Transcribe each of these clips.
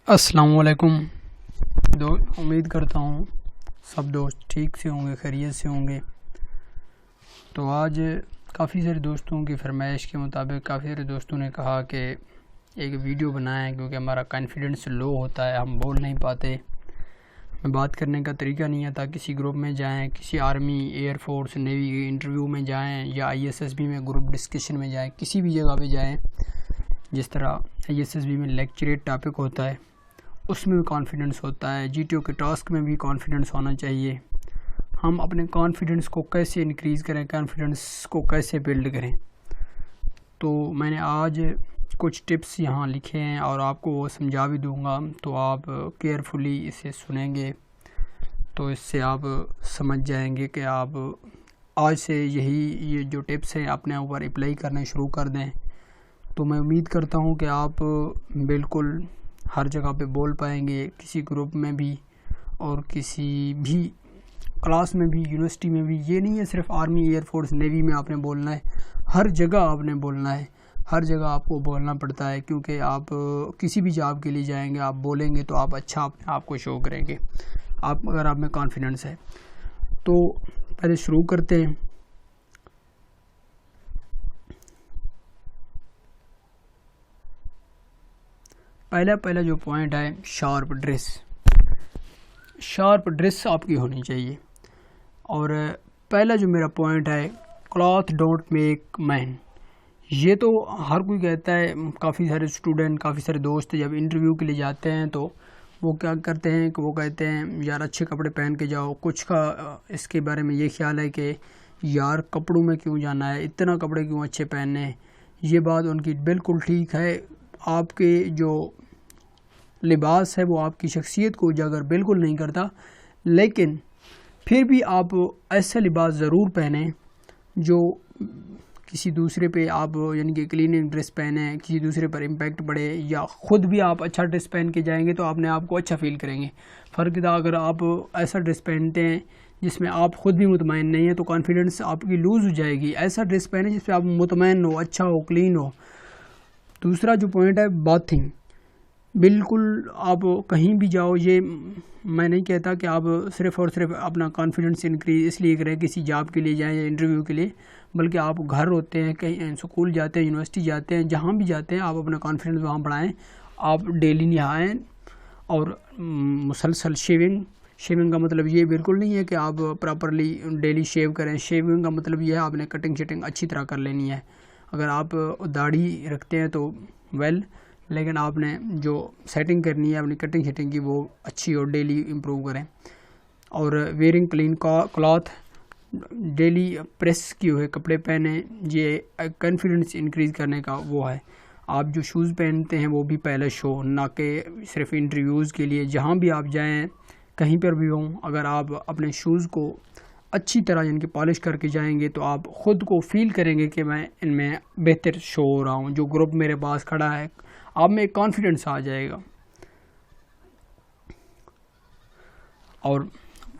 अस्सलामुअलैकुम उम्मीद करता हूँ सब दोस्त ठीक से होंगे, खैरियत से होंगे। तो आज काफ़ी सारे दोस्तों की फरमाइश के मुताबिक काफ़ी सारे दोस्तों ने कहा कि एक वीडियो बनाएं, क्योंकि हमारा कॉन्फिडेंस लो होता है, हम बोल नहीं पाते, हमें बात करने का तरीका नहीं आता। किसी ग्रुप में जाएं, किसी आर्मी, एयरफोर्स, नेवी के इंटरव्यू में जाएं या ISSB में ग्रुप डिस्कशन में जाएं, किसी भी जगह पे जाएं, जिस तरह ISSB में लेक्चरेट टॉपिक होता है उसमें भी कॉन्फिडेंस होता है। GTO के टास्क में भी कॉन्फिडेंस होना चाहिए। हम अपने कॉन्फिडेंस को कैसे इंक्रीज़ करें, कॉन्फिडेंस को कैसे बिल्ड करें, तो मैंने आज कुछ टिप्स यहाँ लिखे हैं और आपको वो समझा भी दूँगा। तो आप केयरफुली इसे सुनेंगे तो इससे आप समझ जाएंगे कि आप आज से ये जो टिप्स हैं अपने ऊपर अप्लाई करने शुरू कर दें। तो मैं उम्मीद करता हूँ कि आप बिल्कुल हर जगह पे बोल पाएंगे, किसी ग्रुप में भी और किसी भी क्लास में भी, यूनिवर्सिटी में भी। ये नहीं है सिर्फ आर्मी, एयरफोर्स, नेवी में आपने बोलना है, हर जगह आपने बोलना है। हर जगह आपको बोलना पड़ता है, क्योंकि आप किसी भी जॉब के लिए जाएंगे, आप बोलेंगे तो आप अच्छा अपने आप को शो करेंगे, अगर आप में कॉन्फिडेंस है। तो पहले शुरू करते हैं। पहला जो पॉइंट है, शार्प ड्रेस। शार्प ड्रेस आपकी होनी चाहिए। और पहला जो मेरा पॉइंट है, क्लॉथ डोंट मेक मैन। ये तो हर कोई कहता है। काफ़ी सारे स्टूडेंट, काफ़ी सारे दोस्त जब इंटरव्यू के लिए जाते हैं तो वो क्या करते हैं कि वो कहते हैं यार अच्छे कपड़े पहन के जाओ। कुछ का इसके बारे में ये ख्याल है कि यार कपड़ों में क्यों जाना है, इतना कपड़े क्यों अच्छे पहनने हैं। ये बात उनकी बिल्कुल ठीक है। आपके जो लिबास है वो आपकी शख्सियत को उजागर बिल्कुल नहीं करता, लेकिन फिर भी आप ऐसा लिबास ज़रूर पहने जो किसी दूसरे पे आप, यानी कि क्लीन ड्रेस पहने, किसी दूसरे पर इम्पैक्ट पड़े, या ख़ुद भी आप अच्छा ड्रेस पहन के जाएंगे तो अपने आप को अच्छा फील करेंगे। फ़र्क था अगर आप ऐसा ड्रेस पहनते हैं जिसमें आप ख़ुद भी मुतमईन नहीं है तो कॉन्फिडेंस आपकी लूज़ हो जाएगी। ऐसा ड्रेस पहने जिसमें आप मुतमईन हो, अच्छा हो, क्लीन हो। दूसरा जो पॉइंट है, बाथिंग। बिल्कुल आप कहीं भी जाओ, ये मैं नहीं कहता कि आप सिर्फ़ और सिर्फ अपना कॉन्फिडेंस इंक्रीज इसलिए करें किसी जॉब के लिए जाएं या इंटरव्यू के लिए, बल्कि आप घर होते हैं, कहीं स्कूल जाते हैं, यूनिवर्सिटी जाते हैं, जहाँ भी जाते हैं आप अपना कॉन्फिडेंस वहाँ बढ़ाएं। आप डेली नहाएं और मुसलसल शेविंग का मतलब ये बिल्कुल नहीं है कि आप प्रॉपरली डेली शेव करें। शेविंग का मतलब ये है आपने कटिंग शटिंग अच्छी तरह कर लेनी है। अगर आप दाढ़ी रखते हैं तो लेकिन आपने जो सेटिंग करनी है अपनी कटिंग शटिंग की वो अच्छी और डेली इम्प्रूव करें। और wearing clean cloth, daily press किए हुए कपड़े पहने। ये कॉन्फिडेंस इंक्रीज़ करने का वो है। आप जो शूज़ पहनते हैं वो भी पहले शो, ना कि सिर्फ इंटरव्यूज़ के लिए। जहाँ भी आप जाएं, कहीं पर भी हों, अगर आप अपने शूज़ को अच्छी तरह यानी कि पॉलिश करके जाएंगे तो आप ख़ुद को फील करेंगे कि मैं इनमें बेहतर शो हो रहा हूँ। जो ग्रुप मेरे पास खड़ा है, आप में कॉन्फिडेंस आ जाएगा। और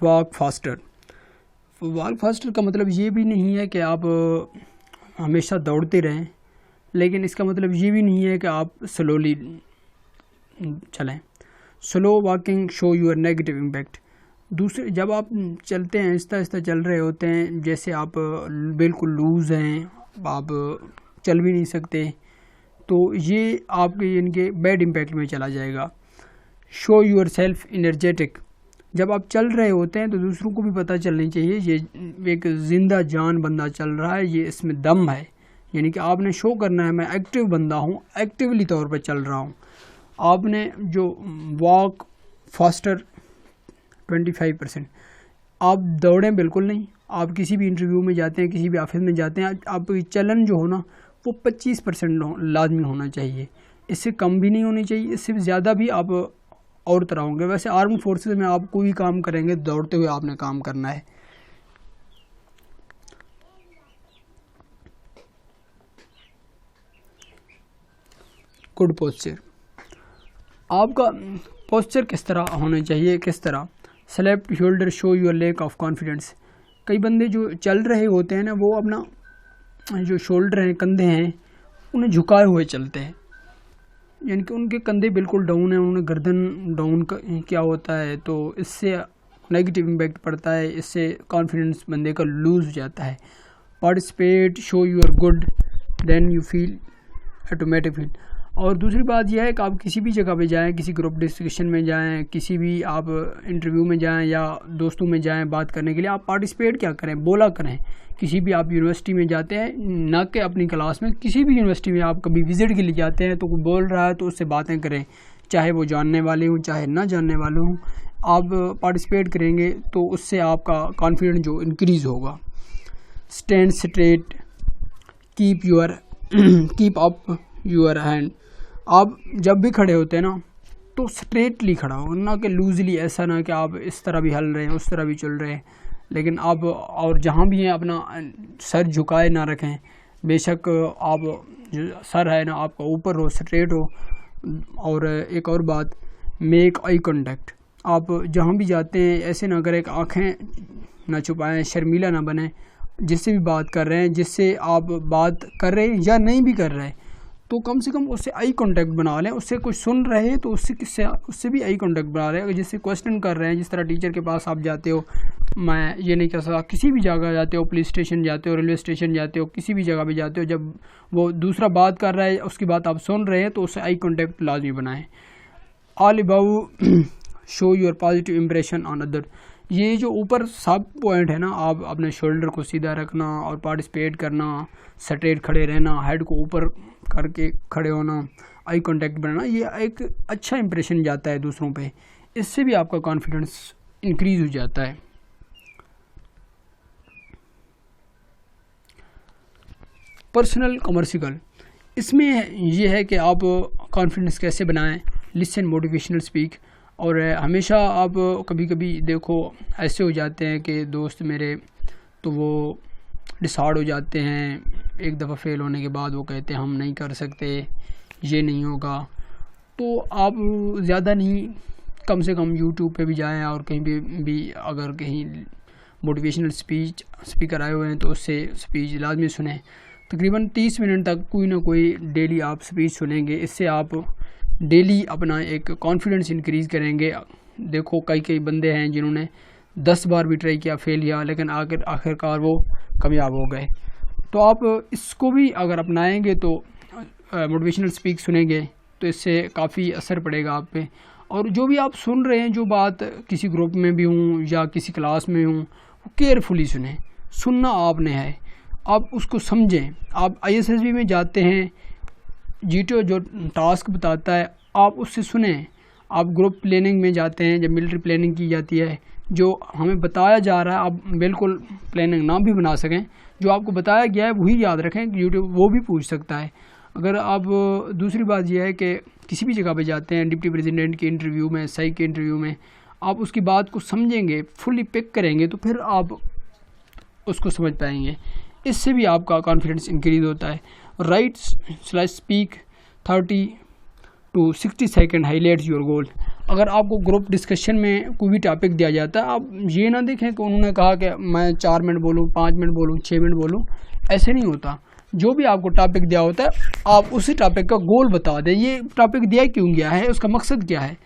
वॉक फास्टर का मतलब ये भी नहीं है कि आप हमेशा दौड़ते रहें, लेकिन इसका मतलब ये भी नहीं है कि आप स्लोली चलें। Slow walking show your negative impact. दूसरे, जब आप चलते हैं, आहिस्ता आहिस्ता चल रहे होते हैं, जैसे आप बिल्कुल लूज़ हैं, आप चल भी नहीं सकते, तो ये आपके इनके बैड इम्पैक्ट में चला जाएगा। Show yourself energetic. जब आप चल रहे होते हैं तो दूसरों को भी पता चलनी चाहिए ये एक ज़िंदा जान बंदा चल रहा है, ये इसमें दम है। यानी कि आपने शो करना है मैं एक्टिव बंदा हूँ, एक्टिवली तौर पर चल रहा हूँ। आपने जो वॉक फास्टर 25%, आप दौड़ें बिल्कुल नहीं। आप किसी भी इंटरव्यू में जाते हैं, किसी भी ऑफिस में जाते हैं, आपकी चलन जो हो ना वो 25% लाजमी होना चाहिए। इससे कम भी नहीं होनी चाहिए, इससे ज़्यादा भी आप और तरह होंगे। वैसे आर्म फोर्सेस में आप कोई काम करेंगे दौड़ते हुए आपने काम करना है। Good posture. आपका पोस्चर किस तरह होना चाहिए, किस तरह? Slapped shoulder show your lack of confidence. कई बंदे जो चल रहे होते हैं ना, वो अपना जो शोल्डर हैं, कंधे हैं, उन्हें झुकाए हुए चलते हैं। यानी कि उनके कंधे बिल्कुल डाउन है, उन्होंने गर्दन डाउन क्या होता है, तो इससे नेगेटिव इम्पैक्ट पड़ता है, इससे कॉन्फिडेंस बंदे का लूज़ हो जाता है। Participate, show you are good, then you feel automatic feel. और दूसरी बात यह है कि आप किसी भी जगह पे जाएं, किसी ग्रुप डिस्कशन में जाएं, किसी भी आप इंटरव्यू में जाएं या दोस्तों में जाएं बात करने के लिए, आप पार्टिसिपेट क्या करें, बोला करें। किसी भी आप यूनिवर्सिटी में जाते हैं, ना कि अपनी क्लास में, किसी भी यूनिवर्सिटी में आप कभी विज़िट के लिए जाते हैं तो कोई बोल रहा है तो उससे बातें करें, चाहे वो जानने वाले हों चाहे ना जानने वाले हों। आप पार्टिसिपेट करेंगे तो उससे आपका कॉन्फिडेंस जो इंक्रीज़ होगा। Stand straight, keep up your hand. आप जब भी खड़े होते हैं ना तो स्ट्रेटली खड़ा हो, ना कि लूजली, ऐसा ना कि आप इस तरह भी हल रहे हैं उस तरह भी चल रहे हैं, लेकिन आप और जहाँ भी हैं अपना सर झुकाए ना रखें। बेशक आप जो सर है ना आपका ऊपर हो, स्ट्रेट हो। और एक और बात, मेक आई कॉन्टैक्ट। आप जहाँ भी जाते हैं ऐसे ना करें, आँखें ना छुपाएं, शर्मीला ना बने। जिससे भी बात कर रहे हैं, जिससे आप बात कर रहे हैं या नहीं भी कर रहे हैं, तो कम से कम उससे आई कांटेक्ट बना लें। उससे कुछ सुन रहे हैं तो उससे भी आई कांटेक्ट बना लें। अगर जिससे क्वेश्चन कर रहे हैं, जिस तरह टीचर के पास आप जाते हो, मैं ये नहीं कह सकता, किसी भी जगह जाते हो, पुलिस स्टेशन जाते हो, रेलवे स्टेशन जाते हो, किसी भी जगह भी जाते हो, जब वो दूसरा बात कर रहा है उसकी बात आप सुन रहे हैं तो उससे आई कांटेक्ट लाजमी बनाएं। All about show your positive impression on other. ये जो ऊपर सब पॉइंट है ना, आप अपने शोल्डर को सीधा रखना और पार्टिसिपेट करना, स्ट्रेट खड़े रहना, हेड को ऊपर करके खड़े होना, आई कांटेक्ट बनाना, ये एक अच्छा इंप्रेशन जाता है दूसरों पे। इससे भी आपका कॉन्फिडेंस इंक्रीज हो जाता है। पर्सनल कमर्शियल, इसमें ये है कि आप कॉन्फिडेंस कैसे बनाएं। Listen motivational speak. और हमेशा आप कभी कभी देखो ऐसे हो जाते हैं कि दोस्त मेरे तो वो डिसाइड हो जाते हैं, एक दफ़ा फेल होने के बाद वो कहते हैं हम नहीं कर सकते, ये नहीं होगा। तो आप ज़्यादा नहीं, कम से कम यूट्यूब पे भी जाएं और कहीं भी अगर कहीं मोटिवेशनल स्पीकर आए हुए हैं तो उससे स्पीच लाजमी सुने। तकरीबन 30 मिनट तक कोई ना कोई डेली आप स्पीच सुनेंगे। इससे आप डेली अपना एक कॉन्फिडेंस इंक्रीज़ करेंगे। देखो कई बंदे हैं जिन्होंने 10 बार भी ट्राई किया, फेल किया, लेकिन आखिरकार वो कामयाब हो गए। तो आप इसको भी अगर अपनाएंगे तो मोटिवेशनल स्पीक सुनेंगे तो इससे काफ़ी असर पड़ेगा आप पे। और जो भी आप सुन रहे हैं, जो बात किसी ग्रुप में भी हूँ या किसी क्लास में हूँ, वो केयरफुली सुने। सुनना आपने है, आप उसको समझें। आप ISSB में जाते हैं, GTO जो टास्क बताता है आप उससे सुने। आप ग्रुप प्लानिंग में जाते हैं, जब मिलिट्री प्लानिंग की जाती है, जो हमें बताया जा रहा है, आप बिल्कुल प्लानिंग ना भी बना सकें, जो आपको बताया गया है वही याद रखें। यूट्यूब वो भी पूछ सकता है। अगर आप दूसरी बात यह है कि किसी भी जगह पे जाते हैं, डिप्टी प्रेसिडेंट के इंटरव्यू में, SAIC के इंटरव्यू में, आप उसकी बात को समझेंगे, फुली पिक करेंगे, तो फिर आप उसको समझ पाएंगे। इससे भी आपका कॉन्फिडेंस इंक्रीज होता है। राइट/स्पीक 30 to 60 second highlights your goal. अगर आपको ग्रुप डिस्कशन में कोई भी टॉपिक दिया जाता है, आप ये ना देखें कि उन्होंने कहा कि मैं 4 मिनट बोलूँ, 5 मिनट बोलूँ, 6 मिनट बोलूँ, ऐसे नहीं होता। जो भी आपको टॉपिक दिया होता है, आप उसी टॉपिक का गोल बता दें। ये टॉपिक दिया क्यों गया है, उसका मकसद क्या है,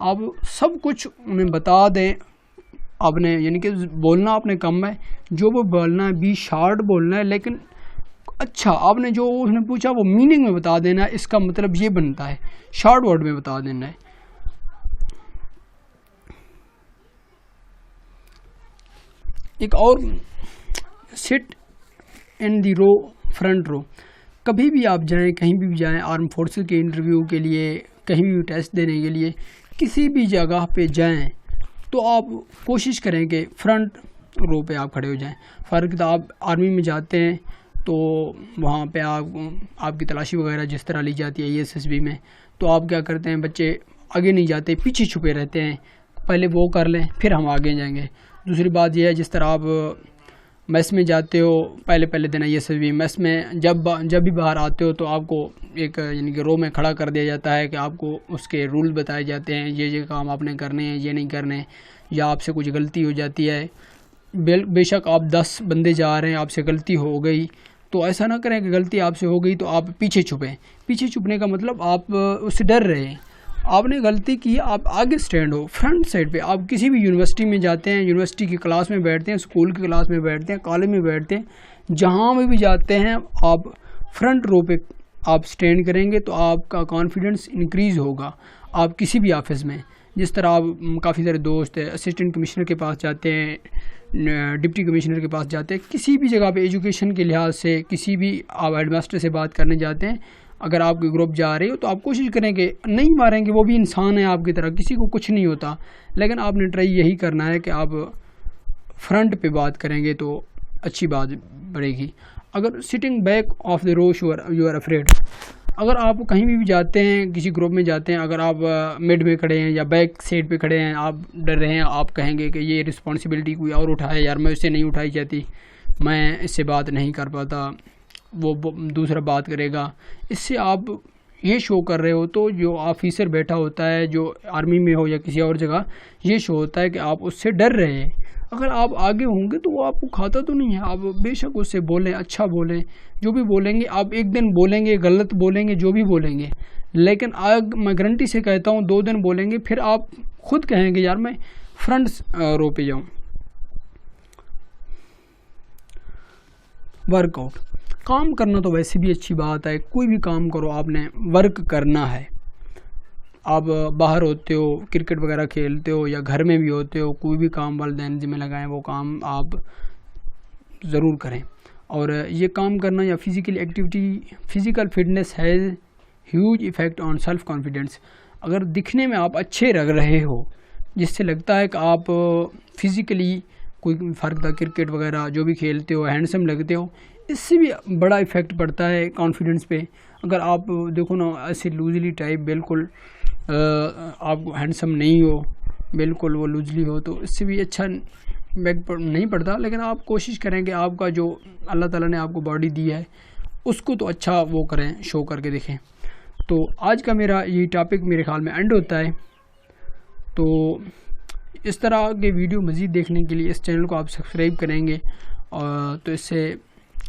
आप सब कुछ उन्हें बता दें। आपने यानी कि बोलना आपने कम है, जो वो बोलना है भी शार्ट बोलना है, लेकिन अच्छा आपने जो उसने पूछा वो मीनिंग में बता देना है। इसका मतलब ये बनता है, शॉर्ट वर्ड में बता देना है। एक और, sit in the row, front row. कभी भी आप जाएं, कहीं भी जाएं, आर्म फोर्सेस के इंटरव्यू के लिए, कहीं भी टेस्ट देने के लिए, किसी भी जगह पे जाएं, तो आप कोशिश करें कि फ्रंट रो पे आप खड़े हो जाएं। फ़र्क आप आर्मी में जाते हैं तो वहाँ पे आपकी तलाशी वगैरह जिस तरह ली जाती है ISSB में, तो आप क्या करते हैं, बच्चे आगे नहीं जाते, पीछे छुपे रहते हैं, पहले वो कर लें फिर हम आगे जाएंगे। दूसरी बात यह है, जिस तरह आप मेस में जाते हो, पहले दिन ISSB मेस में जब भी बाहर आते हो तो आपको एक यानी कि रो में खड़ा कर दिया जाता है कि आपको उसके रूल बताए जाते हैं, ये काम आपने करने हैं, ये नहीं करने। या आपसे कुछ गलती हो जाती है, बेशक आप 10 बंदे जा रहे हैं, आपसे गलती हो गई, तो ऐसा ना करें कि गलती आपसे हो गई तो आप पीछे छुपें। पीछे छुपने का मतलब आप उससे डर रहे हैं। आपने गलती की, आप आगे स्टैंड हो, फ्रंट साइड पे। आप किसी भी यूनिवर्सिटी में जाते हैं, यूनिवर्सिटी की क्लास में बैठते हैं, स्कूल की क्लास में बैठते हैं, कॉलेज में बैठते हैं, जहाँ में भी जाते हैं आप फ्रंट रो पे आप स्टैंड करेंगे तो आपका कॉन्फिडेंस इंक्रीज़ होगा। आप किसी भी ऑफिस में, जिस तरह आप काफ़ी सारे दोस्त हैं असिस्टेंट कमिश्नर के पास जाते हैं, डिप्टी कमिश्नर के पास जाते हैं, किसी भी जगह पे एजुकेशन के लिहाज से किसी भी आप हेडमास्टर से बात करने जाते हैं, अगर आपके ग्रुप जा रहे हो तो आप कोशिश करेंगे, नहीं मारेंगे, वो भी इंसान है आपकी तरह, किसी को कुछ नहीं होता, लेकिन आपने ट्राई यही करना है कि आप फ्रंट पे बात करेंगे तो अच्छी बात बढ़ेगी। अगर sitting back of the row you are afraid, अगर आप कहीं भी जाते हैं, किसी ग्रुप में जाते हैं, अगर आप मिड में खड़े हैं या बैक साइड पे खड़े हैं, आप डर रहे हैं, आप कहेंगे कि ये रिस्पॉन्सिबिलिटी कोई और उठाए, यार मैं इससे नहीं उठाई जाती, मैं इससे बात नहीं कर पाता, वो दूसरा बात करेगा, इससे आप ये शो कर रहे हो। तो जो ऑफिसर बैठा होता है, जो आर्मी में हो या किसी और जगह, ये शो होता है कि आप उससे डर रहे हैं। अगर आप आगे होंगे तो वो आपको खाता तो नहीं है, आप बेशक उससे बोलें, अच्छा बोलें, जो भी बोलेंगे आप एक दिन बोलेंगे, गलत बोलेंगे, जो भी बोलेंगे, लेकिन मैं गारंटी से कहता हूँ 2 दिन बोलेंगे, फिर आप खुद कहेंगे यार मैं फ्रंट रो पे जाऊँ। वर्कआउट, काम करना तो वैसे भी अच्छी बात है, कोई भी काम करो आपने वर्क करना है। आप बाहर होते हो, क्रिकेट वगैरह खेलते हो, या घर में भी होते हो, कोई भी काम वालिदैन जिम्मे लगाएं वो काम आप ज़रूर करें। और ये काम करना या physical activity, physical fitness has huge effect on self confidence. अगर दिखने में आप अच्छे लग रहे हो, जिससे लगता है कि आप फिज़िकली कोई फ़र्क था, क्रिकेट वगैरह जो भी खेलते हो, हैंडसम लगते हो, इससे भी बड़ा इफ़ेक्ट पड़ता है कॉन्फिडेंस पे। अगर आप देखो ना ऐसे लूजली टाइप, बिल्कुल आप हैंडसम नहीं हो, बिल्कुल वो लूजली हो, तो इससे भी अच्छा इम्पैक्ट नहीं पड़ता। लेकिन आप कोशिश करें कि आपका जो अल्लाह ताला ने आपको बॉडी दी है उसको तो अच्छा वो करें, शो करके दिखें। तो आज का मेरा ये टॉपिक मेरे ख्याल में एंड होता है। तो इस तरह के वीडियो मज़ीद देखने के लिए इस चैनल को आप सब्सक्राइब करेंगे, और तो इससे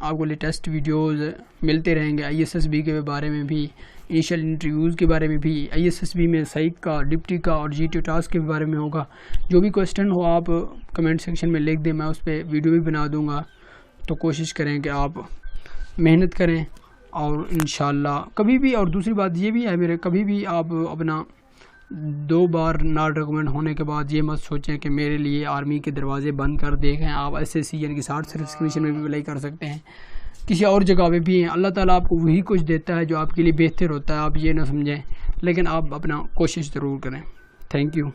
आपको लेटेस्ट वीडियोस मिलते रहेंगे। ISSB के बारे में भी, इनिशियल इंटरव्यूज़ के बारे में भी, ISSB में साइक का, डिप्टी का और GTO टास्क के बारे में होगा। जो भी क्वेश्चन हो आप कमेंट सेक्शन में लिख दें, मैं उस पर वीडियो भी बना दूंगा। तो कोशिश करें कि आप मेहनत करें, और इंशाल्लाह कभी भी, और दूसरी बात ये भी है मेरे, कभी भी आप अपना 2 बार नॉट रिकमेंड होने के बाद ये मत सोचें कि मेरे लिए आर्मी के दरवाजे बंद कर देखें। आप SSC यानी कि शॉर्ट सर्विस कमीशन में भी अप्लाई कर सकते हैं, किसी और जगह पे भी हैं। अल्लाह ताला आपको वही कुछ देता है जो आपके लिए बेहतर होता है, आप ये ना समझें, लेकिन आप अपना कोशिश ज़रूर करें। Thank you.